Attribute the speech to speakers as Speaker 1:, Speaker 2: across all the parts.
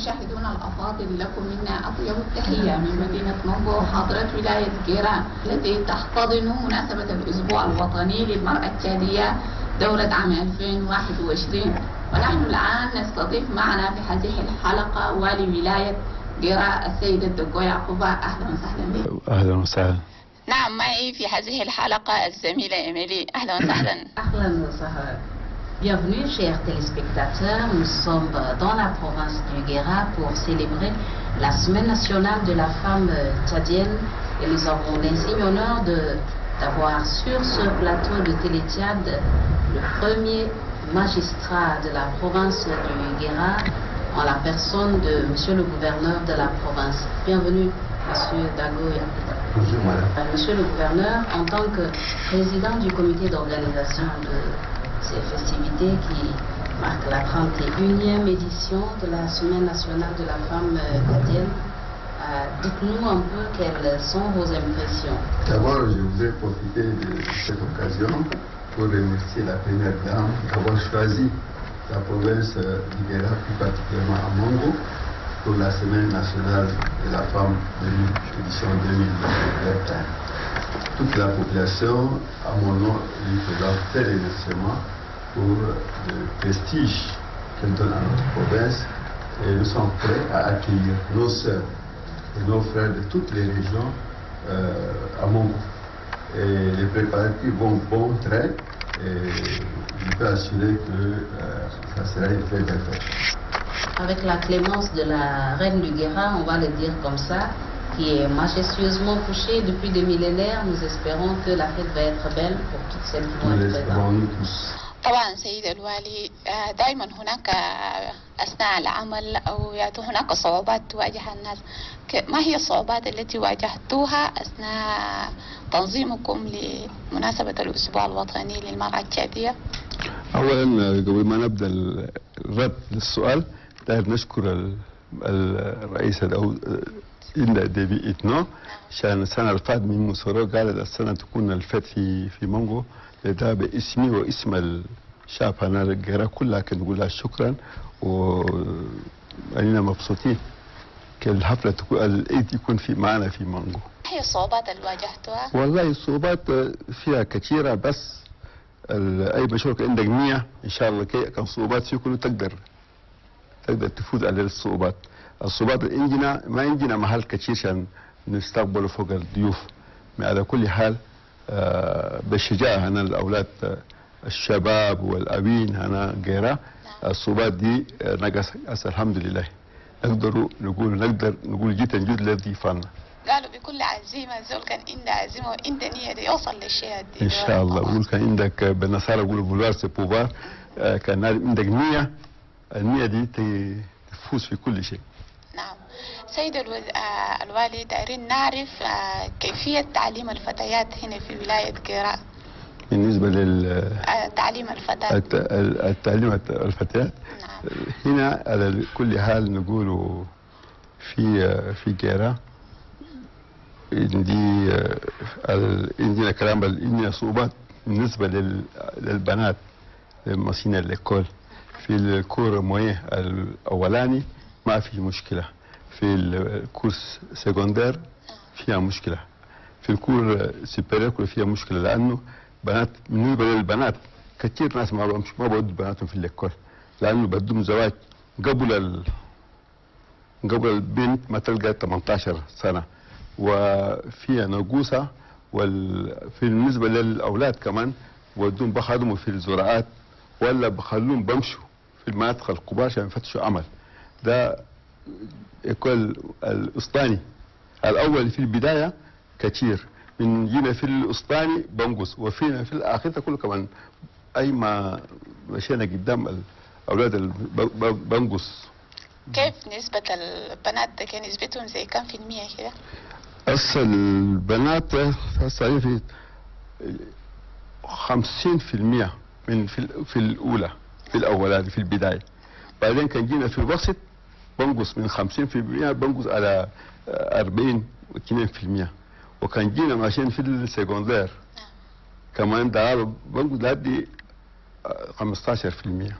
Speaker 1: مشاهدونا الأفاضل، لكم منا أطيب التحية من مدينة مونغو حاضرة ولاية جيران التي تحتضن مناسبة الأسبوع الوطني للمرأة التشادية دورة عام 2021. ونحن الآن نستضيف معنا في هذه الحلقة والي ولاية جيران السيد الدكتور يعقوب. أهلا وسهلا بك.
Speaker 2: أهلا وسهلا.
Speaker 1: نعم، معي في هذه الحلقة الزميلة إيميلي. أهلا وسهلا.
Speaker 3: أهلا وسهلا. Bienvenue, chers téléspectateurs. Nous sommes dans la province du Guéra pour célébrer la Semaine nationale de la femme tchadienne et nous avons l'insigne honneur d'avoir sur ce plateau de Télé-Tchad le premier magistrat de la province du Guéra en la personne de Monsieur le gouverneur de la province. Bienvenue, Monsieur Dagoya.
Speaker 2: Bonjour, madame.
Speaker 3: Monsieur le gouverneur, en tant que président du comité d'organisation de ces festivités qui marquent la 31e édition de la Semaine nationale de la femme tchadienne, dites-nous un peu quelles sont vos impressions.
Speaker 4: D'abord, je voudrais profiter de cette occasion pour remercier la première dame d'avoir choisi la province du Guéra, plus particulièrement à Mongo, pour la Semaine nationale de la femme de l'édition 2021. Toute la population, à mon nom, lui faisant très remerciements pour le prestige qu'elle donne à notre province, et nous sommes prêts à accueillir nos sœurs et nos frères de toutes les régions à Mongo. Et les préparatifs vont bon train et je peux assurer que ça sera une très belle fête.
Speaker 3: Avec la clémence de la reine du Guéra, on va le dire comme ça, qui est majestueusement couchée depuis des millénaires, nous espérons que la fête va être belle pour toutes celles qui vont être présentes.
Speaker 1: طبعا سيد الوالي، دائما هناك أثناء العمل أو هناك صعوبات تواجه الناس. ما هي الصعوبات التي واجهتوها أثناء تنظيمكم لمناسبة الأسبوع الوطني للمرأة التشادية؟
Speaker 2: أولا قبل ما نبدأ الرد للسؤال نشكر الرئيس إلا ديبي إتنو عشان السنة اللي فاتت من مصورة قالت السنة تكون الفت في مونغو، ده باسمي واسم الشعب هنا الجيران كلها نقول لها شكرا وأننا مبسوطين كالحفلة تكون العيد يكون في معنا في مونغو.
Speaker 1: هي الصعوبات اللي واجهتوها؟
Speaker 2: والله الصعوبات فيها كثيرة، بس أي مشروع عندك نية إن شاء الله كان صعوبات فيه كله تقدر تفوز على الصعوبات. الصعوبات اللي ما عندنا محل كثير عشان نستقبل فوق الضيوف. على كل حال بالشجاعة هنا الأولاد الشباب والأبين هنا غيرها الصعوبات دي نقص الحمد لله. نقدر نقول جيت نجد لضيفنا.
Speaker 1: قالوا بكل عزيمة زول كان عنده عزيمة وعنده نية يوصل للشيء دي.
Speaker 2: إن شاء الله. بقول كان عندك بالنصارى يقولوا فولوار سي بوفوار، كان عندك نية، النية دي تفوز في كل شيء.
Speaker 1: نعم. سيد الوالي، دايرين نعرف كيفية تعليم الفتيات هنا في ولاية جيران.
Speaker 2: بالنسبة
Speaker 1: تعليم الفتيات.
Speaker 2: التعليم الفتيات. نعم. هنا على كل حال نقول في جيران عندنا كلام، عندنا صعوبات بالنسبة للبنات المصينة الإكول. في الكور مويه الأولاني ما في مشكلة، في الكورس سيكوندير فيها مشكلة، في الكور سوبيريور فيها مشكلة، لأنه بنات بالنسبة للبنات كثير ناس ما بودوا بناتهم في الإكول، لأنه بدهم زواج قبل البنت ما تلقى 18 سنة، وفيها نقوصة. في بالنسبة للأولاد كمان ودهم بخدموا في الزراعات ولا بخلوهم بمشوا في المناطق الكبار عشان يفتشوا عمل. ده يكون الاسطاني الاول في البدايه كثير، من جينا في الاسطاني بنقص، وفينا في الاخير كله كمان اي ما مشينا قدام الاولاد بنقص.
Speaker 1: كيف نسبة البنات كان نسبتهم زي كم في المية كده؟
Speaker 2: هسه البنات هسه في 50% من في الاولى في الاولاني في البدايه. بعدين كان جينا في الوسط بنقص من 50% بنقص على 42%. وكان جينا ماشيين في السكندير كمان ده بنقص لحد 15%.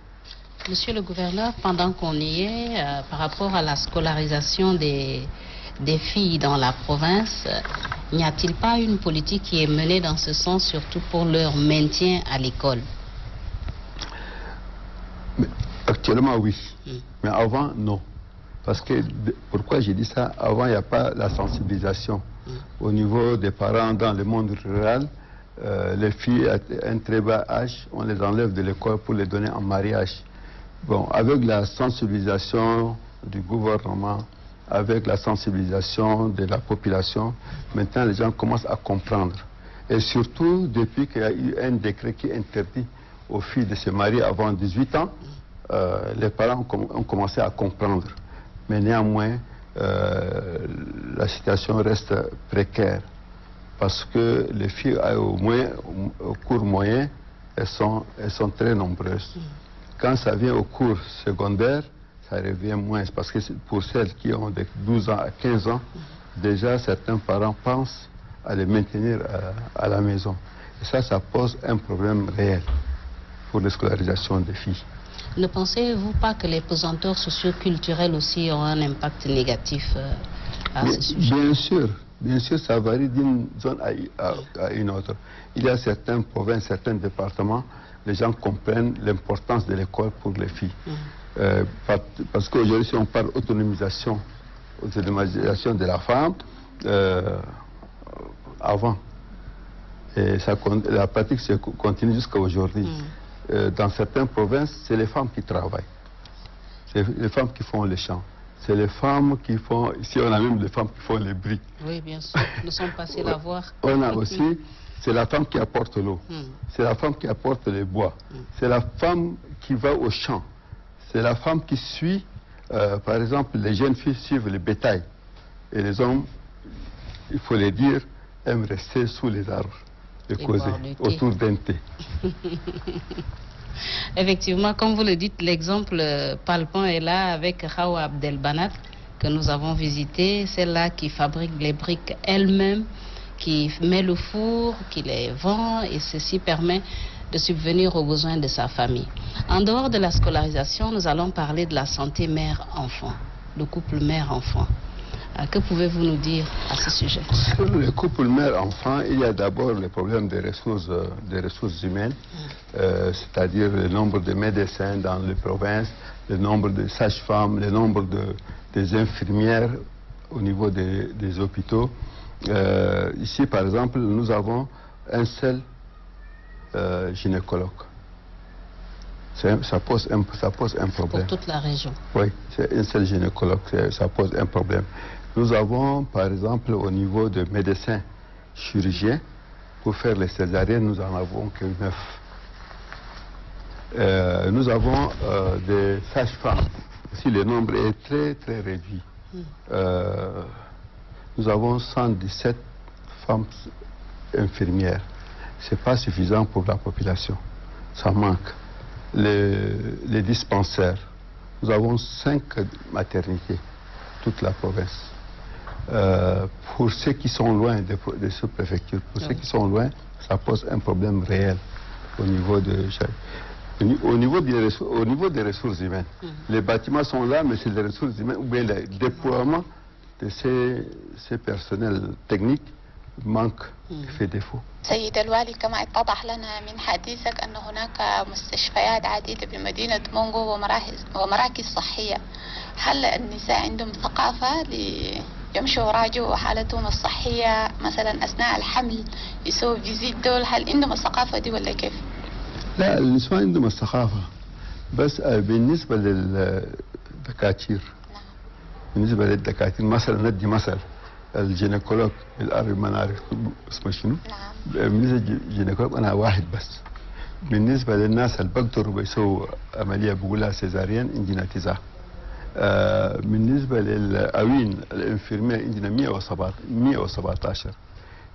Speaker 3: Monsieur le gouverneur, pendant qu'on y est, par rapport à la scolarisation des filles dans la province, n'y a-t-il pas une politique qui est menée dans ce sens, surtout pour leur maintien à l'école?
Speaker 2: Actuellement, oui. Mais avant, non. Parce que, pourquoi j'ai dit ça? Avant, il n'y a pas la sensibilisation. Au niveau des parents dans le monde rural, les filles à un très bas âge, on les enlève de l'école pour les donner en mariage. Bon, avec la sensibilisation du gouvernement, avec la sensibilisation de la population, maintenant les gens commencent à comprendre. Et surtout, depuis qu'il y a eu un décret qui interdit aux filles de se marier avant 18 ans, les parents ont commencé à comprendre. Mais néanmoins, la situation reste précaire. Parce que les filles, au cours moyen, elles sont très nombreuses. Quand ça vient au cours secondaire, ça revient moins. Parce que pour celles qui ont de 12 ans à 15 ans, déjà certains parents pensent à les maintenir à la maison. Et ça pose un problème réel pour la scolarisation des filles.
Speaker 3: Ne pensez-vous pas que les pesanteurs socioculturels aussi ont un impact négatif à ce sujet?
Speaker 2: Bien sûr, ça varie d'une zone à une autre. Il y a certaines provinces, certains départements, les gens comprennent l'importance de l'école pour les filles. Parce qu'aujourd'hui, si on parle autonomisation de la femme, avant, et la pratique se continue jusqu'à aujourd'hui. Dans certaines provinces, c'est les femmes qui travaillent. C'est les femmes qui font les champs. C'est les femmes qui font... Ici, on a même des femmes qui font les briques.
Speaker 3: Oui, bien sûr. Nous sommes passés la voir.
Speaker 2: On a aussi... C'est la femme qui apporte l'eau. C'est la femme qui apporte les bois. C'est la femme qui va au champ. C'est la femme qui suit... par exemple, les jeunes filles suivent le bétail. Et les hommes, il faut les dire, aiment rester sous les arbres et causer autour d'un thé.
Speaker 3: Effectivement, comme vous le dites, l'exemple palpant est là avec Hawa Abdelbanat que nous avons visité, celle-là qui fabrique les briques elle-même, qui met le four, qui les vend et ceci permet de subvenir aux besoins de sa famille. En dehors de la scolarisation, nous allons parler de la santé mère-enfant, le couple mère-enfant. Que pouvez-vous nous dire à ce sujet?
Speaker 2: Sur le couple mère-enfant, il y a d'abord le problème des ressources humaines, c'est-à-dire le nombre de médecins dans les provinces, le nombre de sages-femmes, le nombre des infirmières au niveau des hôpitaux. Ici, par exemple, nous avons un seul gynécologue. Ça pose un problème.
Speaker 3: Pour toute la région.
Speaker 2: Oui, c'est un seul gynécologue, ça pose un problème. Nous avons, par exemple, au niveau de médecins chirurgiens, pour faire les césariennes, nous n'en avons que 9. Nous avons des sages-femmes. Aussi, le nombre est très, très réduit. Nous avons 117 femmes infirmières. Ce n'est pas suffisant pour la population. Ça manque. Les dispensaires. Nous avons 5 maternités, toute la province. Pour ceux qui sont loin des sous-préfectures, pour ceux qui sont loin, ça pose un problème réel au niveau des ressources humaines. Les bâtiments sont là, mais c'est les ressources humaines, ou bien le déploiement de ces personnels techniques manque, fait défaut.
Speaker 1: سيد الوالي، كما اتضح لنا من حديثك أن هناك مستشفيات عديدة بمدينة مونغو ومراكز صحية. هل النساء عندهم ثقافة ليمشوا ويراجعوا حالتهم الصحية مثلا أثناء الحمل، يسووا فيزيت دول؟ هل عندهم الثقافة دي ولا كيف؟
Speaker 2: لا، النساء عندهم الثقافة، بس بالنسبة للدكاتير. بالنسبة للدكاترة مثلا ندي مثل الجينيكولوج بالعربي ما نعرف اسمه شنو. بالنسبة للجينيكولوج أنا واحد بس. بالنسبة للناس اللي بيقدروا بيسووا عملية بيقولها سيزاريان انجيناتيزا. بالنسبة للأوين الانفيرمية عندنا 117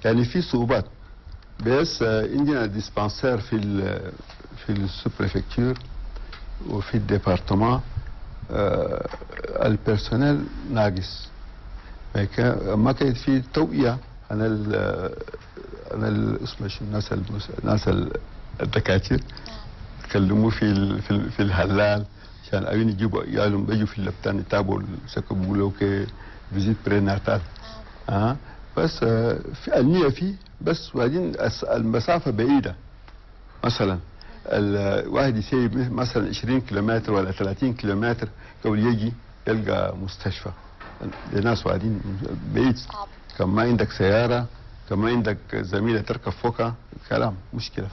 Speaker 2: يعني في صعوبات بس عندنا ديسبانسير في السوبريفكتور وفي الديبارتمان البيرسونيل ناقص ما كانت في توعية عن اسمه الناس الدكاتره تكلموا في الهلال عشان أوين يجيبوا عيالهم بيجوا في اللبتان يتابعوا بيقولوا كي فيزيت بريناتال بس في النية فيه بس وبعدين المسافة بعيدة مثلا الواحد يسيب مثلا 20 كيلومتر ولا 30 كيلومتر قبل يجي يلقى مستشفى لناس واحدين بعيد كان ما عندك سيارة كان ما عندك زميلة تركب فوقها كلام مشكلة.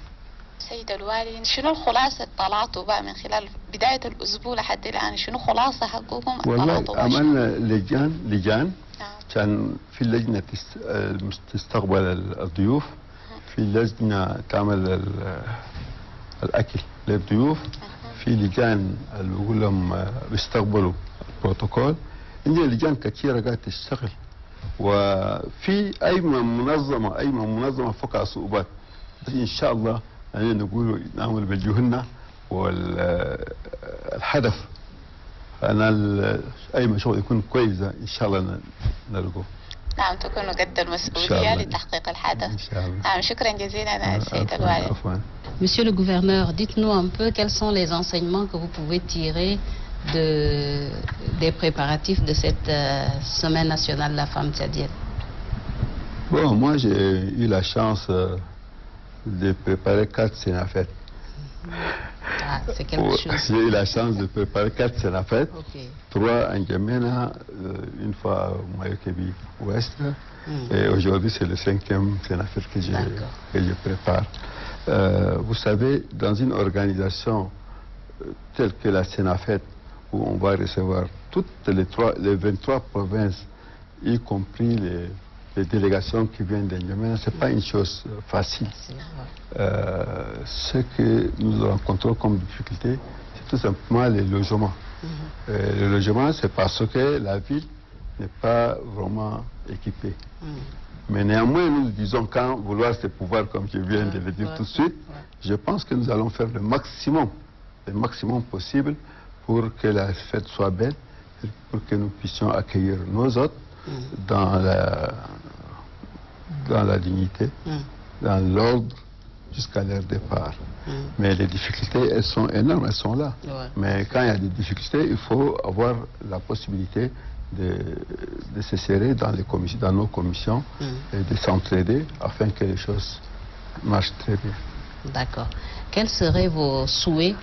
Speaker 1: سيد الوالي شنو الخلاصة طلعتوا بقى من خلال بداية الأسبوع لحد الآن شنو خلاصة حقكم؟
Speaker 2: والله عملنا لجان كان في لجنة تستقبل الضيوف في لجنة تعمل الأكل للضيوف في لجان اللي بيقول لهم بيستقبلوا البروتوكول عندنا لجان كثيرة قاعدة تشتغل وفي أي منظمة فوق صعوبات بس إن شاء الله يعني نقول نعمل بجهدنا والهدف أنا أي مشروع يكون كويس إن شاء الله نلقوه.
Speaker 1: نعم تكونوا قد المسؤولية لتحقيق الهدف. إن شاء الله. نعم شكرا جزيلا سيد الوالي.
Speaker 3: Monsieur le gouverneur, dites-nous un peu quels sont les enseignements que vous pouvez tirer des préparatifs de cette Semaine nationale de la femme tchadienne.
Speaker 2: Bon, moi j'ai eu la chance de préparer 4 sénafètes.
Speaker 3: Ah, c'est quelque chose.
Speaker 2: J'ai eu la chance de préparer 4 sénafètes, 3 en Djamena, une fois au Mayokebi Ouest, et aujourd'hui c'est le 5e sénafète que je prépare. Vous savez, dans une organisation telle que la Sénafète, où on va recevoir toutes les 23 provinces, y compris les délégations qui viennent d'Indiamena, ce n'est pas une chose facile. Ce que nous rencontrons comme difficulté, c'est tout simplement les logements. Le logement, c'est parce que la ville n'est pas vraiment équipée. Mais néanmoins, nous disons qu'en vouloir ses pouvoirs, comme je viens de le dire tout de suite, je pense que nous allons faire le maximum possible pour que la fête soit belle, pour que nous puissions accueillir nos hôtes dans la dignité, dans l'ordre, jusqu'à leur départ. Mais les difficultés, elles sont énormes, elles sont là. Mais quand il y a des difficultés, il faut avoir la possibilité de se serrer dans nos commissions et de s'entraider afin que les choses marchent très bien.
Speaker 3: D'accord. Quels seraient vos souhaits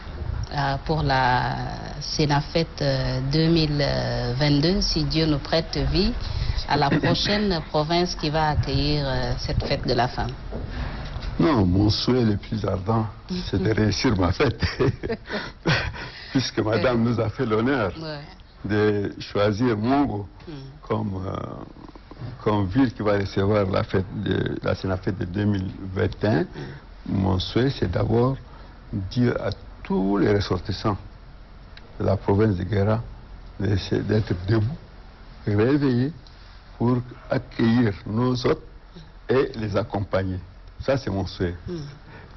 Speaker 3: pour la Sénafète 2022, si Dieu nous prête vie, à la prochaine province qui va accueillir cette fête de la femme?
Speaker 2: Non, mon souhait le plus ardent, c'est de réussir ma fête. Puisque madame nous a fait l'honneur de choisir Mongo comme ville qui va recevoir la Sénafète de 2021. Mon souhait, c'est d'abord dire à tous les ressortissants de la province de Guéra d'être debout, réveillés pour accueillir nos hôtes et les accompagner. Ça, c'est mon souhait.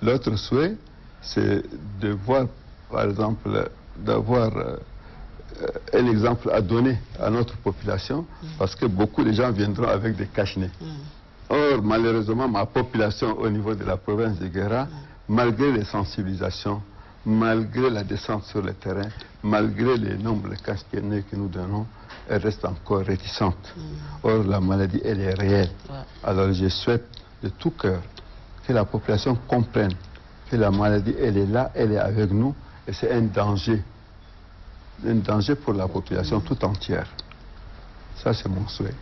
Speaker 2: L'autre souhait, c'est de voir, par exemple, d'avoir un exemple à donner à notre population, parce que beaucoup de gens viendront avec des cache-nez. Or, malheureusement, ma population au niveau de la province de Guéra, malgré les sensibilisations, malgré la descente sur le terrain, malgré les nombreux cache-nez que nous donnons, elle reste encore réticente. Or, la maladie, elle est réelle. Alors, je souhaite de tout cœur que la population comprenne que la maladie, elle est là, elle est avec nous, et c'est un danger pour la population tout entière. Ça, c'est mon souhait.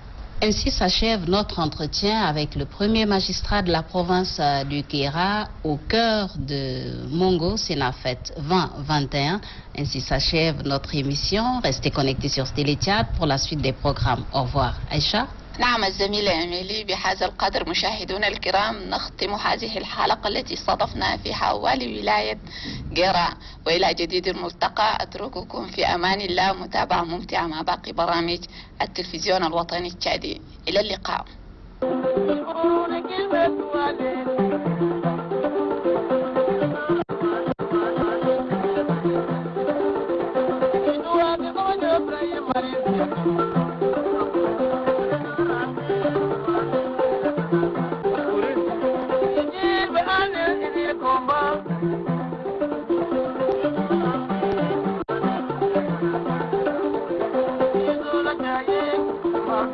Speaker 3: Ainsi s'achève notre entretien avec le premier magistrat de la province du Guéra au cœur de Mongo Sénafète 2021. Ainsi s'achève notre émission. Restez connectés sur Télé Tchad pour la suite des programmes. Au revoir. Aïcha.
Speaker 1: نعم الزميلة إيميلي، بهذا القدر مشاهدونا الكرام نختم هذه الحلقة التي استضفنا فيها والي ولاية جيرا، وإلى جديد الملتقى أترككم في أمان الله، متابعة ممتعة مع باقي برامج التلفزيون الوطني التشادي. إلى اللقاء.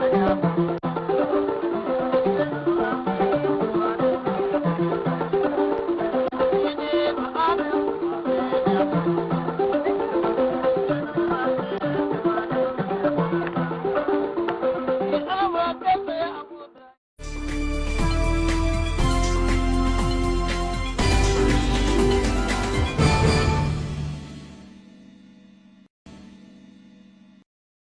Speaker 5: Thank you.